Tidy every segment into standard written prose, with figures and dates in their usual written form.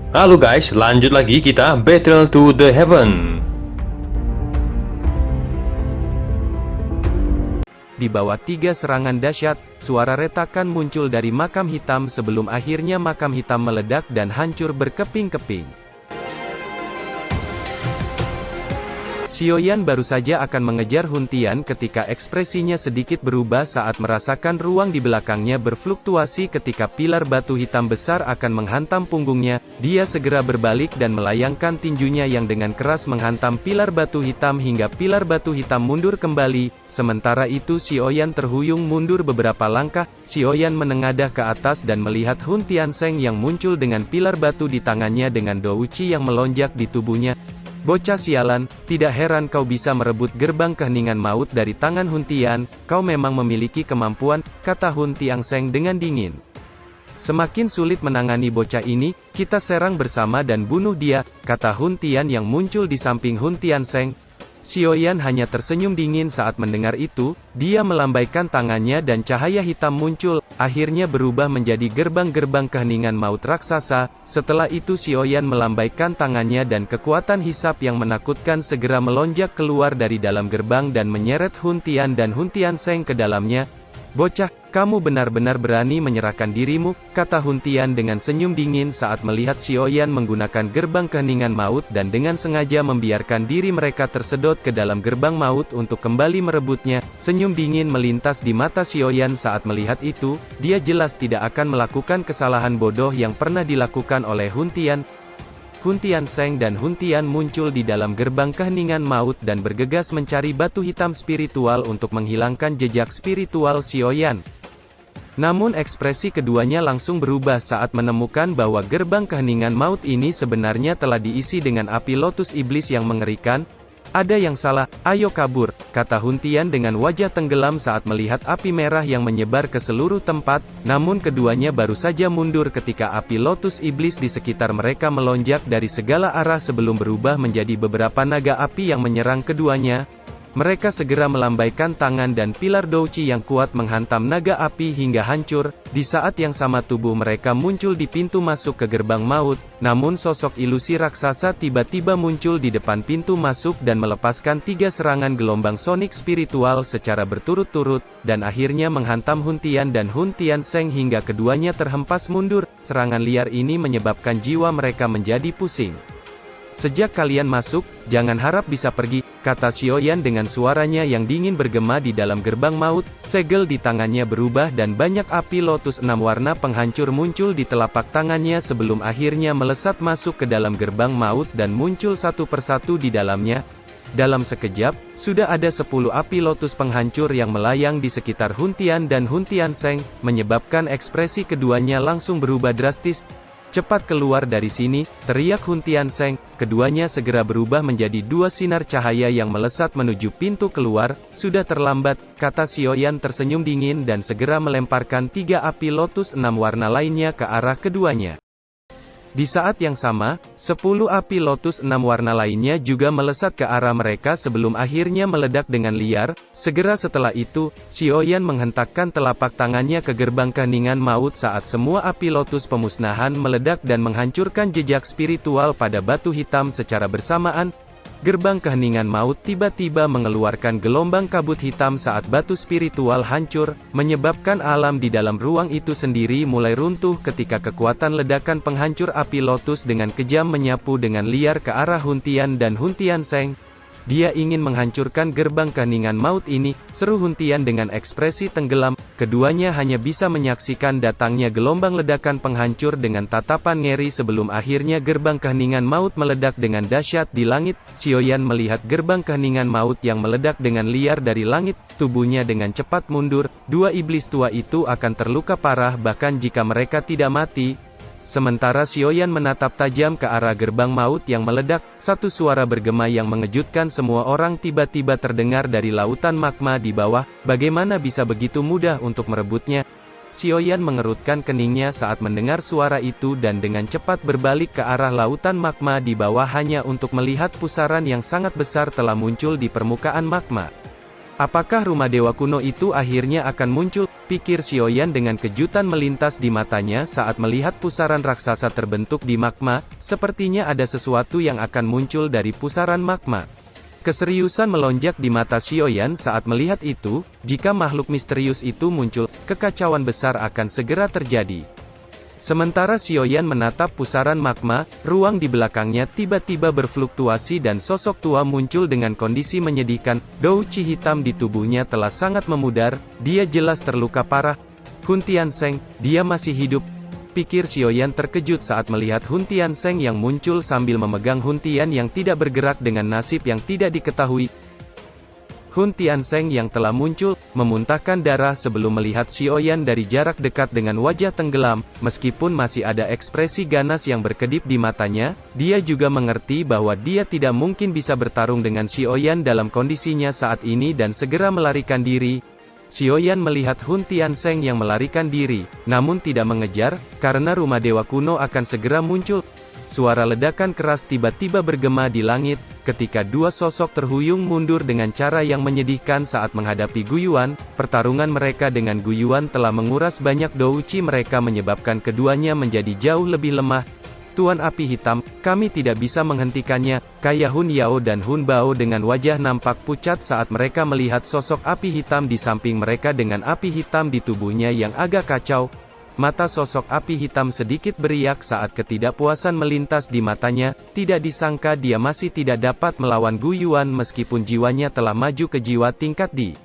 Halo guys, lanjut lagi kita Battle to the Heaven. Di bawah 3 serangan dahsyat, suara retakan muncul dari makam hitam sebelum akhirnya makam hitam meledak dan hancur berkeping-keping. Xiaoyan baru saja akan mengejar Hun Tian ketika ekspresinya sedikit berubah saat merasakan ruang di belakangnya berfluktuasi ketika pilar batu hitam besar akan menghantam punggungnya. Dia segera berbalik dan melayangkan tinjunya yang dengan keras menghantam pilar batu hitam hingga pilar batu hitam mundur kembali. Sementara itu Xiaoyan terhuyung mundur beberapa langkah. Xiaoyan menengadah ke atas dan melihat Hun Tiansheng yang muncul dengan pilar batu di tangannya dengan douci yang melonjak di tubuhnya. Bocah sialan, tidak heran kau bisa merebut gerbang keheningan maut dari tangan Hun Tian, kau memang memiliki kemampuan, kata Hun Tiansheng dengan dingin. Semakin sulit menangani bocah ini, kita serang bersama dan bunuh dia, kata Hun Tian yang muncul di samping Hun Tiansheng. Xiaoyan hanya tersenyum dingin saat mendengar itu, dia melambaikan tangannya dan cahaya hitam muncul, akhirnya berubah menjadi gerbang-gerbang keheningan maut raksasa. Setelah itu Xiaoyan melambaikan tangannya dan kekuatan hisap yang menakutkan segera melonjak keluar dari dalam gerbang dan menyeret Hun Tian dan Hun Tiansheng ke dalamnya. Bocah, kamu benar-benar berani menyerahkan dirimu, kata Hun Tian dengan senyum dingin saat melihat Xiaoyan menggunakan gerbang keheningan maut dan dengan sengaja membiarkan diri mereka tersedot ke dalam gerbang maut untuk kembali merebutnya. Senyum dingin melintas di mata Xiaoyan saat melihat itu, dia jelas tidak akan melakukan kesalahan bodoh yang pernah dilakukan oleh Hun Tian. Hun Tiansheng dan Hun Tian muncul di dalam gerbang keheningan maut dan bergegas mencari batu hitam spiritual untuk menghilangkan jejak spiritual Xiaoyan. Namun ekspresi keduanya langsung berubah saat menemukan bahwa gerbang keheningan maut ini sebenarnya telah diisi dengan api lotus iblis yang mengerikan. Ada yang salah, ayo kabur, kata Hun Tian dengan wajah tenggelam saat melihat api merah yang menyebar ke seluruh tempat, namun keduanya baru saja mundur ketika api lotus iblis di sekitar mereka melonjak dari segala arah sebelum berubah menjadi beberapa naga api yang menyerang keduanya. Mereka segera melambaikan tangan dan pilar douci yang kuat menghantam naga api hingga hancur. Di saat yang sama tubuh mereka muncul di pintu masuk ke gerbang maut, namun sosok ilusi raksasa tiba-tiba muncul di depan pintu masuk dan melepaskan 3 serangan gelombang sonik spiritual secara berturut-turut, dan akhirnya menghantam Hun Tian dan Hun Tiansheng hingga keduanya terhempas mundur. Serangan liar ini menyebabkan jiwa mereka menjadi pusing. Sejak kalian masuk, jangan harap bisa pergi, kata Xiaoyan dengan suaranya yang dingin bergema di dalam gerbang maut. Segel di tangannya berubah dan banyak api lotus 6 warna penghancur muncul di telapak tangannya sebelum akhirnya melesat masuk ke dalam gerbang maut dan muncul satu persatu di dalamnya. Dalam sekejap, sudah ada 10 api lotus penghancur yang melayang di sekitar Hun Tian dan Hun Tiansheng, menyebabkan ekspresi keduanya langsung berubah drastis. Cepat keluar dari sini, teriak Hun Tiansheng. Keduanya segera berubah menjadi 2 sinar cahaya yang melesat menuju pintu keluar. Sudah terlambat, kata Xiaoyan tersenyum dingin dan segera melemparkan 3 api lotus 6 warna lainnya ke arah keduanya. Di saat yang sama, 10 api lotus 6 warna lainnya juga melesat ke arah mereka sebelum akhirnya meledak dengan liar. Segera setelah itu, Xiaoyan menghentakkan telapak tangannya ke gerbang keheningan maut saat semua api lotus pemusnahan meledak dan menghancurkan jejak spiritual pada batu hitam secara bersamaan. Gerbang keheningan maut tiba-tiba mengeluarkan gelombang kabut hitam saat batu spiritual hancur, menyebabkan alam di dalam ruang itu sendiri mulai runtuh ketika kekuatan ledakan penghancur api lotus dengan kejam menyapu dengan liar ke arah Hun Tian dan Hun Tiansheng. Dia ingin menghancurkan gerbang keheningan maut ini, seru Hun Tian dengan ekspresi tenggelam. Keduanya hanya bisa menyaksikan datangnya gelombang ledakan penghancur dengan tatapan ngeri sebelum akhirnya gerbang keheningan maut meledak dengan dahsyat di langit. Xiaoyan melihat gerbang keheningan maut yang meledak dengan liar dari langit, tubuhnya dengan cepat mundur. 2 iblis tua itu akan terluka parah bahkan jika mereka tidak mati. Sementara Xiaoyan menatap tajam ke arah gerbang maut yang meledak, satu suara bergema yang mengejutkan semua orang tiba-tiba terdengar dari lautan magma di bawah. Bagaimana bisa begitu mudah untuk merebutnya? Xiaoyan mengerutkan keningnya saat mendengar suara itu dan dengan cepat berbalik ke arah lautan magma di bawah hanya untuk melihat pusaran yang sangat besar telah muncul di permukaan magma. Apakah rumah dewa kuno itu akhirnya akan muncul? Pikir Xiaoyan dengan kejutan melintas di matanya saat melihat pusaran raksasa terbentuk di magma, sepertinya ada sesuatu yang akan muncul dari pusaran magma. Keseriusan melonjak di mata Xiaoyan saat melihat itu, jika makhluk misterius itu muncul, kekacauan besar akan segera terjadi. Sementara Xiaoyan menatap pusaran magma, ruang di belakangnya tiba-tiba berfluktuasi dan sosok tua muncul dengan kondisi menyedihkan. Dou Qi hitam di tubuhnya telah sangat memudar, dia jelas terluka parah. Hun Tiansheng, dia masih hidup. Pikir Xiaoyan terkejut saat melihat Hun Tiansheng yang muncul sambil memegang Hun Tian yang tidak bergerak dengan nasib yang tidak diketahui. Hun Tiansheng yang telah muncul, memuntahkan darah sebelum melihat Xiaoyan dari jarak dekat dengan wajah tenggelam. Meskipun masih ada ekspresi ganas yang berkedip di matanya, dia juga mengerti bahwa dia tidak mungkin bisa bertarung dengan Xiaoyan dalam kondisinya saat ini dan segera melarikan diri. Xiaoyan melihat Hun Tiansheng yang melarikan diri, namun tidak mengejar, karena rumah dewa kuno akan segera muncul. Suara ledakan keras tiba-tiba bergema di langit, ketika dua sosok terhuyung mundur dengan cara yang menyedihkan saat menghadapi Gu Yuan. Pertarungan mereka dengan Gu Yuan telah menguras banyak Dou Qi mereka menyebabkan keduanya menjadi jauh lebih lemah. Tuan Api Hitam, kami tidak bisa menghentikannya, kaya Hun Yao dan Hun Bao dengan wajah nampak pucat saat mereka melihat sosok api hitam di samping mereka dengan api hitam di tubuhnya yang agak kacau. Mata sosok api hitam sedikit beriak saat ketidakpuasan melintas di matanya, tidak disangka dia masih tidak dapat melawan Gu Yuan meskipun jiwanya telah maju ke jiwa tingkat D.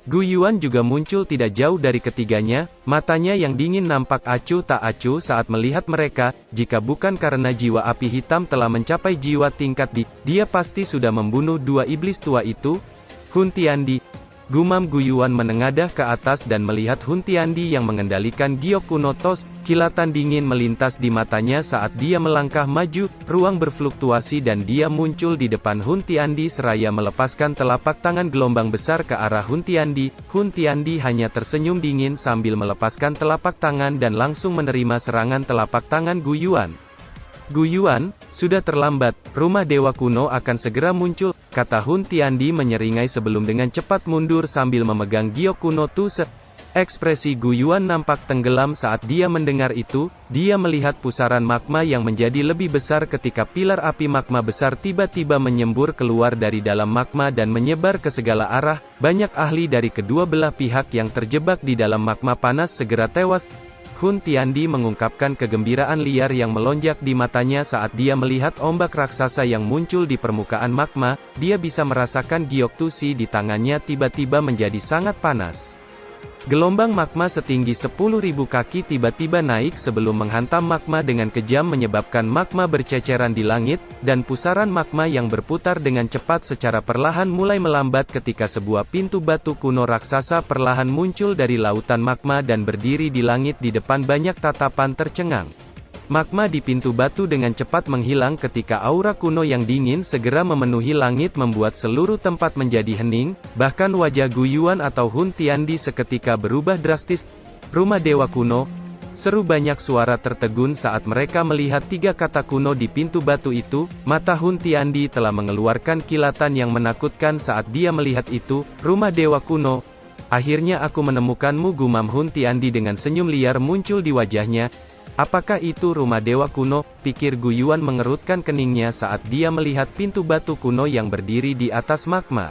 Gu Yuan juga muncul tidak jauh dari ketiganya, matanya yang dingin nampak acuh tak acuh saat melihat mereka. Jika bukan karena jiwa api hitam telah mencapai jiwa tingkat D, dia pasti sudah membunuh dua iblis tua itu. Hun Tiandi, gumam Gu Yuan menengadah ke atas dan melihat Hun Tiandi yang mengendalikan giok kuno tos. Kilatan dingin melintas di matanya saat dia melangkah maju, ruang berfluktuasi dan dia muncul di depan Hun Tiandi seraya melepaskan telapak tangan gelombang besar ke arah Hun Tiandi. Hun Tiandi hanya tersenyum dingin sambil melepaskan telapak tangan dan langsung menerima serangan telapak tangan Gu Yuan. Gu Yuan, sudah terlambat, rumah dewa kuno akan segera muncul, kata Hun Tiandi menyeringai sebelum dengan cepat mundur sambil memegang giok kuno Tuse. Ekspresi Gu Yuan nampak tenggelam saat dia mendengar itu. Dia melihat pusaran magma yang menjadi lebih besar ketika pilar api magma besar tiba-tiba menyembur keluar dari dalam magma dan menyebar ke segala arah. Banyak ahli dari kedua belah pihak yang terjebak di dalam magma panas segera tewas. Hun Tiandi mengungkapkan kegembiraan liar yang melonjak di matanya saat dia melihat ombak raksasa yang muncul di permukaan magma. Dia bisa merasakan giok Tusi di tangannya tiba-tiba menjadi sangat panas. Gelombang magma setinggi 10.000 kaki tiba-tiba naik sebelum menghantam magma dengan kejam menyebabkan magma berceceran di langit, dan pusaran magma yang berputar dengan cepat secara perlahan mulai melambat ketika sebuah pintu batu kuno raksasa perlahan muncul dari lautan magma dan berdiri di langit di depan banyak tatapan tercengang. Magma di pintu batu dengan cepat menghilang ketika aura kuno yang dingin segera memenuhi langit membuat seluruh tempat menjadi hening, bahkan wajah Gu Yuan atau Hun Tiandi seketika berubah drastis. Rumah dewa kuno, seru banyak suara tertegun saat mereka melihat tiga kata kuno di pintu batu itu. Mata Hun Tiandi telah mengeluarkan kilatan yang menakutkan saat dia melihat itu. Rumah dewa kuno, akhirnya aku menemukanmu, gumam Hun Tiandi dengan senyum liar muncul di wajahnya. Apakah itu rumah dewa kuno? Pikir Gu Yuan mengerutkan keningnya saat dia melihat pintu batu kuno yang berdiri di atas magma.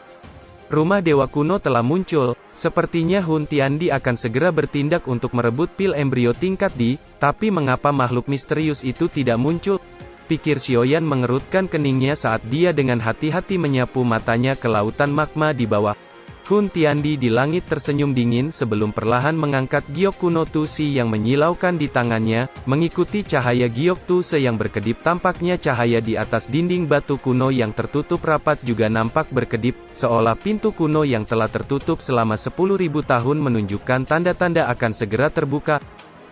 Rumah dewa kuno telah muncul, sepertinya Hun Tiandi akan segera bertindak untuk merebut pil embrio tingkat D, tapi mengapa makhluk misterius itu tidak muncul? Pikir Xiaoyan mengerutkan keningnya saat dia dengan hati-hati menyapu matanya ke lautan magma di bawah. Hun Tiandi di langit tersenyum dingin sebelum perlahan mengangkat giok kuno Tusi yang menyilaukan di tangannya, mengikuti cahaya giok Tuse yang berkedip. Tampaknya cahaya di atas dinding batu kuno yang tertutup rapat juga nampak berkedip, seolah pintu kuno yang telah tertutup selama 10.000 tahun menunjukkan tanda-tanda akan segera terbuka.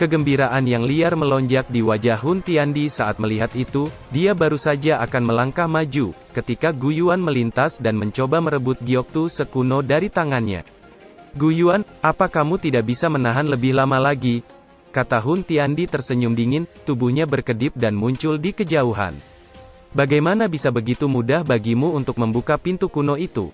Kegembiraan yang liar melonjak di wajah Hun Tiandi saat melihat itu. Dia baru saja akan melangkah maju, ketika Gu Yuan melintas dan mencoba merebut giok Tuse kuno dari tangannya. Gu Yuan, apa kamu tidak bisa menahan lebih lama lagi? Kata Hun Tiandi tersenyum dingin, tubuhnya berkedip dan muncul di kejauhan. Bagaimana bisa begitu mudah bagimu untuk membuka pintu kuno itu?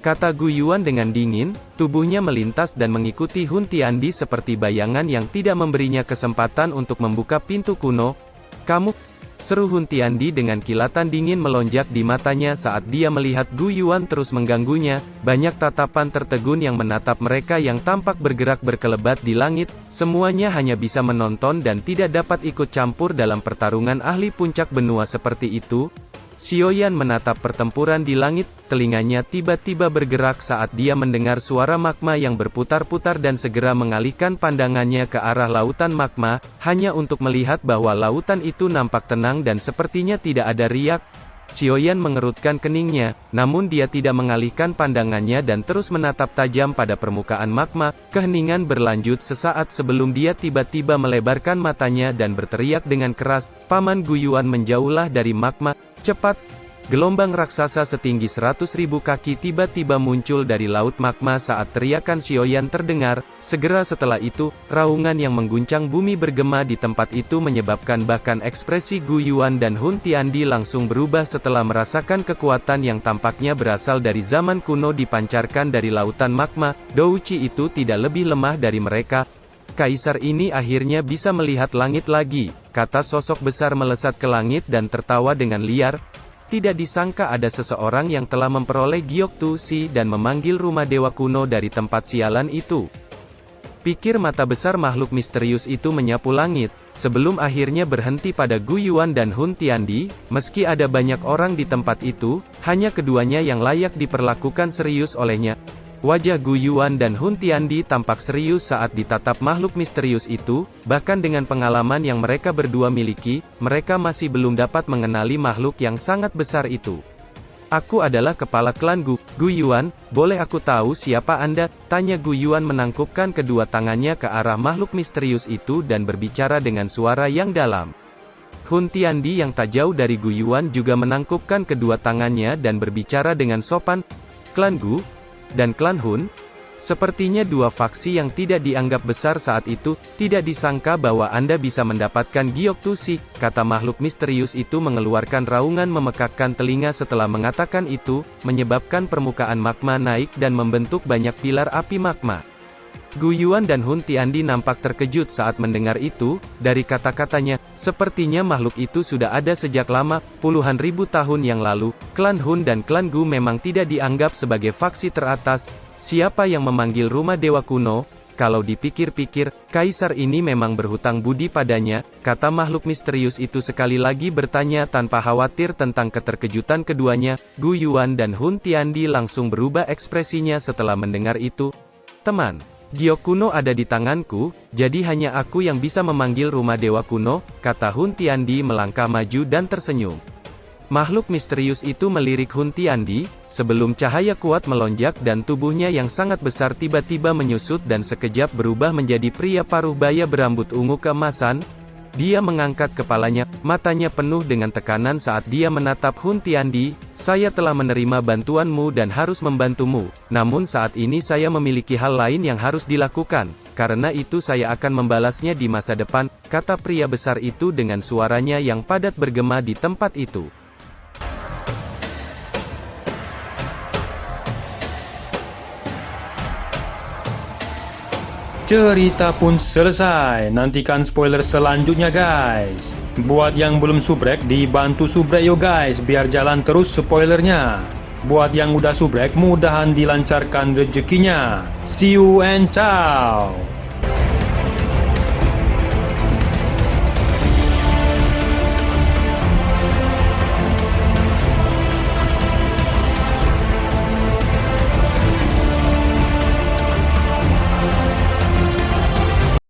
kata Gu Yuan dengan dingin, tubuhnya melintas dan mengikuti Hun Tiandi seperti bayangan yang tidak memberinya kesempatan untuk membuka pintu kuno. Kamu? Seru Hun Tiandi dengan kilatan dingin melonjak di matanya saat dia melihat Gu Yuan terus mengganggunya. Banyak tatapan tertegun yang menatap mereka yang tampak bergerak berkelebat di langit. Semuanya hanya bisa menonton dan tidak dapat ikut campur dalam pertarungan ahli puncak benua seperti itu. Xiaoyan menatap pertempuran di langit, telinganya tiba-tiba bergerak saat dia mendengar suara magma yang berputar-putar dan segera mengalihkan pandangannya ke arah lautan magma, hanya untuk melihat bahwa lautan itu nampak tenang dan sepertinya tidak ada riak. Xiaoyan mengerutkan keningnya, namun dia tidak mengalihkan pandangannya dan terus menatap tajam pada permukaan magma. Keheningan berlanjut sesaat sebelum dia tiba-tiba melebarkan matanya dan berteriak dengan keras, "Paman Gu Yuan menjauhlah dari magma, cepat!" Gelombang raksasa setinggi 100.000 kaki tiba-tiba muncul dari laut magma saat teriakan Xiaoyan terdengar. Segera setelah itu, raungan yang mengguncang bumi bergema di tempat itu menyebabkan bahkan ekspresi Gu Yuan dan Hun Tiandi langsung berubah setelah merasakan kekuatan yang tampaknya berasal dari zaman kuno dipancarkan dari lautan magma. Douci itu tidak lebih lemah dari mereka. Kaisar ini akhirnya bisa melihat langit lagi, kata sosok besar melesat ke langit dan tertawa dengan liar. Tidak disangka ada seseorang yang telah memperoleh Giok Tu Si dan memanggil rumah dewa kuno dari tempat sialan itu. Pikir mata besar makhluk misterius itu menyapu langit, sebelum akhirnya berhenti pada Gu Yuan dan Hun Tiandi. Meski ada banyak orang di tempat itu, hanya keduanya yang layak diperlakukan serius olehnya. Wajah Gu Yuan dan Hun Tiandi tampak serius saat ditatap makhluk misterius itu, bahkan dengan pengalaman yang mereka berdua miliki, mereka masih belum dapat mengenali makhluk yang sangat besar itu. "Aku adalah kepala klan Gu Yuan, boleh aku tahu siapa Anda?" tanya Gu Yuan menangkupkan kedua tangannya ke arah makhluk misterius itu dan berbicara dengan suara yang dalam. Hun Tiandi yang tak jauh dari Gu Yuan juga menangkupkan kedua tangannya dan berbicara dengan sopan. "Klan Gu dan klan Hun, sepertinya dua faksi yang tidak dianggap besar saat itu. Tidak disangka bahwa Anda bisa mendapatkan Giok Tu Si," kata makhluk misterius itu mengeluarkan raungan memekakkan telinga setelah mengatakan itu, menyebabkan permukaan magma naik dan membentuk banyak pilar api magma. Gu Yuan dan Hun Tiandi nampak terkejut saat mendengar itu. Dari kata-katanya, sepertinya makhluk itu sudah ada sejak lama, puluhan ribu tahun yang lalu. Klan Hun dan klan Gu memang tidak dianggap sebagai faksi teratas. Siapa yang memanggil rumah dewa kuno? Kalau dipikir-pikir, kaisar ini memang berhutang budi padanya, kata makhluk misterius itu sekali lagi bertanya tanpa khawatir tentang keterkejutan keduanya. Gu Yuan dan Hun Tiandi langsung berubah ekspresinya setelah mendengar itu. "Teman, Giok kuno ada di tanganku, jadi hanya aku yang bisa memanggil rumah dewa kuno," kata Hun Tiandi melangkah maju dan tersenyum. Makhluk misterius itu melirik Hun Tiandi, sebelum cahaya kuat melonjak dan tubuhnya yang sangat besar tiba-tiba menyusut dan sekejap berubah menjadi pria paruh baya berambut ungu keemasan. Dia mengangkat kepalanya, matanya penuh dengan tekanan saat dia menatap Hun Tiandi. "Saya telah menerima bantuanmu dan harus membantumu, namun saat ini saya memiliki hal lain yang harus dilakukan, karena itu saya akan membalasnya di masa depan," kata pria besar itu dengan suaranya yang padat bergema di tempat itu. Cerita pun selesai, nantikan spoiler selanjutnya guys. Buat yang belum subrek, dibantu subrek yo guys, biar jalan terus spoilernya. Buat yang udah subrek, mudahan dilancarkan rezekinya. See you and ciao.